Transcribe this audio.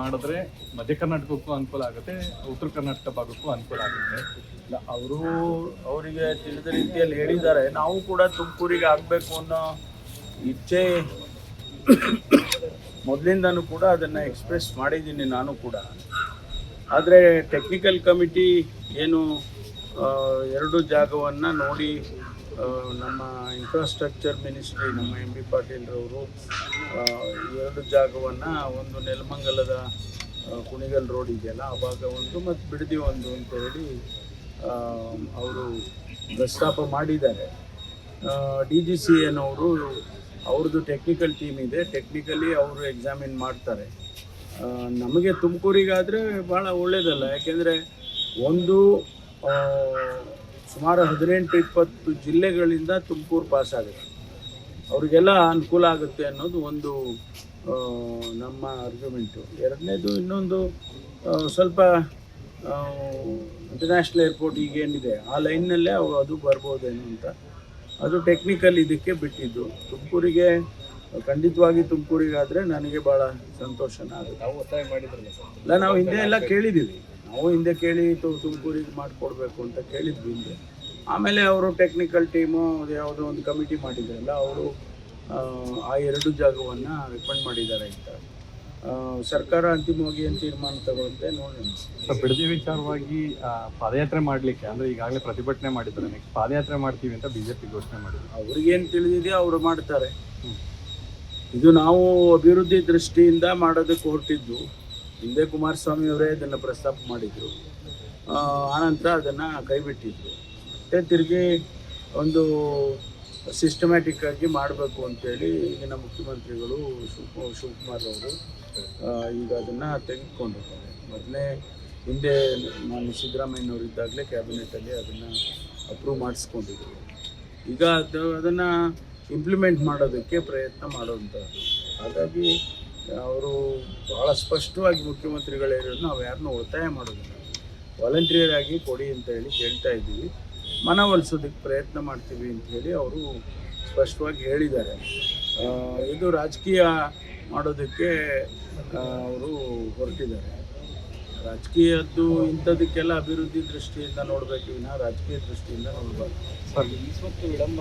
ಮಾಡಿದ್ರೆ ಮಧ್ಯ ಕರ್ನಾಟಕಕ್ಕೂ ಅನುಕೂಲ ಆಗುತ್ತೆ, ಉತ್ತರ ಕರ್ನಾಟಕ ಭಾಗಕ್ಕೂ ಅನುಕೂಲ ಆಗುತ್ತೆ. ಅವರಿಗೆ ತಿಳಿದ ರೀತಿಯಲ್ಲಿ ಹೇಳಿದ್ದಾರೆ. ನಾವು ಕೂಡ ತುಮಕೂರಿಗೆ ಆಗಬೇಕು ಅನ್ನೋ ಇಚ್ಛೆ ಮೊದಲಿಂದನೂ ಕೂಡ ಅದನ್ನು ಎಕ್ಸ್ಪ್ರೆಸ್ ಮಾಡಿದ್ದೀನಿ ನಾನು ಕೂಡ. ಆದರೆ ಟೆಕ್ನಿಕಲ್ ಕಮಿಟಿ ಏನು ಎರಡು ಜಾಗವನ್ನು ನೋಡಿ ನಮ್ಮ ಇನ್ಫ್ರಾಸ್ಟ್ರಕ್ಚರ್ ಮಿನಿಸ್ಟ್ರಿ ನಮ್ಮ ಎಂ ಬಿ ಪಾಟೀಲ್ರವರು ಎರಡು ಜಾಗವನ್ನು, ಒಂದು ನೆಲಮಂಗಲದ ಕುಣಿಗಲ್ ರೋಡ್ ಇದೆಯಲ್ಲ ಆ ಭಾಗ ಒಂದು ಮತ್ತು ಬಿಡದಿ ಒಂದು ಅಂತ ಹೇಳಿ ಅವರು ಪ್ರಸ್ತಾಪ ಮಾಡಿದ್ದಾರೆ. DGCA ಅವ್ರದ್ದು ಟೆಕ್ನಿಕಲ್ ಟೀಮ್ ಇದೆ, ಟೆಕ್ನಿಕಲಿ ಅವರು ಎಕ್ಸಾಮಿನ್ ಮಾಡ್ತಾರೆ. ನಮಗೆ ತುಮಕೂರಿಗಾದರೆ ಭಾಳ ಒಳ್ಳೆಯದಲ್ಲ, ಯಾಕೆಂದರೆ ಒಂದು ಸುಮಾರು 18-20 ಜಿಲ್ಲೆಗಳಿಂದ ತುಮಕೂರು ಪಾಸ್ ಆಗುತ್ತೆ, ಅವರಿಗೆಲ್ಲ ಅನುಕೂಲ ಆಗುತ್ತೆ ಅನ್ನೋದು ಒಂದು ನಮ್ಮ ಆರ್ಗ್ಯುಮೆಂಟು. ಎರಡನೇದು ಇನ್ನೊಂದು ಸ್ವಲ್ಪ ಇಂಟರ್ನ್ಯಾಷನಲ್ ಏರ್ಪೋರ್ಟ್ ಈಗೇನಿದೆ ಆ ಲೈನ್ನಲ್ಲೇ ಅದು ಬರ್ಬೋದೇನೋ ಅಂತ, ಅದು ಟೆಕ್ನಿಕಲ್ ಇದಕ್ಕೆ ಬಿಟ್ಟಿದ್ದು. ತುಮಕೂರಿಗೆ ಖಂಡಿತವಾಗಿ ತುಮಕೂರಿಗಾದರೆ ನನಗೆ ಭಾಳ ಸಂತೋಷನ ಆಗುತ್ತೆ. ಇಲ್ಲ, ನಾವು ಹಿಂದೆ ಎಲ್ಲ ಕೇಳಿದ್ದೀವಿ, ನಾವು ಹಿಂದೆ ಕೇಳಿ ತುಮಕೂರಿಗೆ ಮಾಡಿಕೊಡ್ಬೇಕು ಅಂತ ಕೇಳಿದ್ವಿ ಹಿಂದೆ. ಆಮೇಲೆ ಅವರು ಟೆಕ್ನಿಕಲ್ ಟೀಮು ಯಾವುದೋ ಒಂದು ಕಮಿಟಿ ಮಾಡಿದ್ರಲ್ಲ, ಅವರು ಆ ಎರಡು ಜಾಗವನ್ನು ರೆಕಮೆಂಡ್ ಮಾಡಿದ್ದಾರೆ ಅಂತ. ಸರ್ಕಾರ ಅಂತಿಮವಾಗಿ ಏನು ತೀರ್ಮಾನ ತಗೊಳುತ್ತೆ ನೋಡೋಣ. ಬಿಡದಿ ವಿಚಾರವಾಗಿ ಪಾದಯಾತ್ರೆ ಮಾಡಲಿಕ್ಕೆ ಅಂದರೆ ಈಗಾಗಲೇ ಪ್ರತಿಭಟನೆ ಮಾಡಿದ್ದಾರೆ, ನೆಕ್ಸ್ಟ್ ಪಾದಯಾತ್ರೆ ಮಾಡ್ತೀವಿ ಅಂತ BJP ಘೋಷಣೆ ಮಾಡಿದ್ರು. ಅವ್ರಿಗೇನು ತಿಳಿದಿದೆಯೋ ಅವರು ಮಾಡ್ತಾರೆ. ಇದು ನಾವು ಅಭಿವೃದ್ಧಿ ದೃಷ್ಟಿಯಿಂದ ಮಾಡೋದಕ್ಕೆ ಹೊರಟಿದ್ದು. ಹಿಂದೆ ಕುಮಾರಸ್ವಾಮಿ ಅವರೇ ಇದನ್ನು ಪ್ರಸ್ತಾಪ ಮಾಡಿದರು, ಆನಂತರ ಅದನ್ನು ಕೈಬಿಟ್ಟಿದ್ರು. ಮತ್ತು ತಿರುಗಿ ಒಂದು ಸಿಸ್ಟಮ್ಯಾಟಿಕ್ ಆಗಿ ಮಾಡಬೇಕು ಅಂತೇಳಿ ಈಗಿನ ಮುಖ್ಯಮಂತ್ರಿಗಳು ಶಿವಕುಮಾರ್ ಅವರು ಈಗ ಅದನ್ನು ತೆಗೆದುಕೊಂಡಿದ್ದಾರೆ. ಮೊದಲೇ ಹಿಂದೆ ನಾನು ಸಿದ್ದರಾಮಯ್ಯನವರು ಇದ್ದಾಗಲೇ ಕ್ಯಾಬಿನೆಟಲ್ಲಿ ಅದನ್ನು ಅಪ್ರೂವ್ ಮಾಡಿಸ್ಕೊಂಡಿದ್ರು. ಈಗ ಅದನ್ನು ಇಂಪ್ಲಿಮೆಂಟ್ ಮಾಡೋದಕ್ಕೆ ಪ್ರಯತ್ನ ಮಾಡೋವಂಥದ್ದು. ಹಾಗಾಗಿ ಅವರು ಭಾಳ ಸ್ಪಷ್ಟವಾಗಿ ಮುಖ್ಯಮಂತ್ರಿಗಳು ಹೇಳಿರೋದು, ನಾವು ಯಾರನ್ನೂ ಒತ್ತಾಯ ಮಾಡೋದಿಲ್ಲ, ವಾಲಂಟಿಯರ್ ಆಗಿ ಕೊಡಿ ಅಂತ ಹೇಳಿ ಕೇಳ್ತಾ ಇದ್ದೀವಿ, ಮನವೊಲಿಸೋದಕ್ಕೆ ಪ್ರಯತ್ನ ಮಾಡ್ತೀವಿ ಅಂಥೇಳಿ ಅವರು ಸ್ಪಷ್ಟವಾಗಿ ಹೇಳಿದ್ದಾರೆ. ಇದು ರಾಜಕೀಯ ಮಾಡೋದಕ್ಕೆ ಅವರು ಹೊರಟಿದ್ದಾರೆ. ರಾಜಕೀಯದ್ದು ಇಂಥದಕ್ಕೆಲ್ಲ ಅಭಿವೃದ್ಧಿ ದೃಷ್ಟಿಯಿಂದ ನೋಡಬೇಕು ವಿನಃ ರಾಜಕೀಯ ದೃಷ್ಟಿಯಿಂದ ನೋಡಬಾರ್ದು. ಸರ್, ವಿಳಂಬ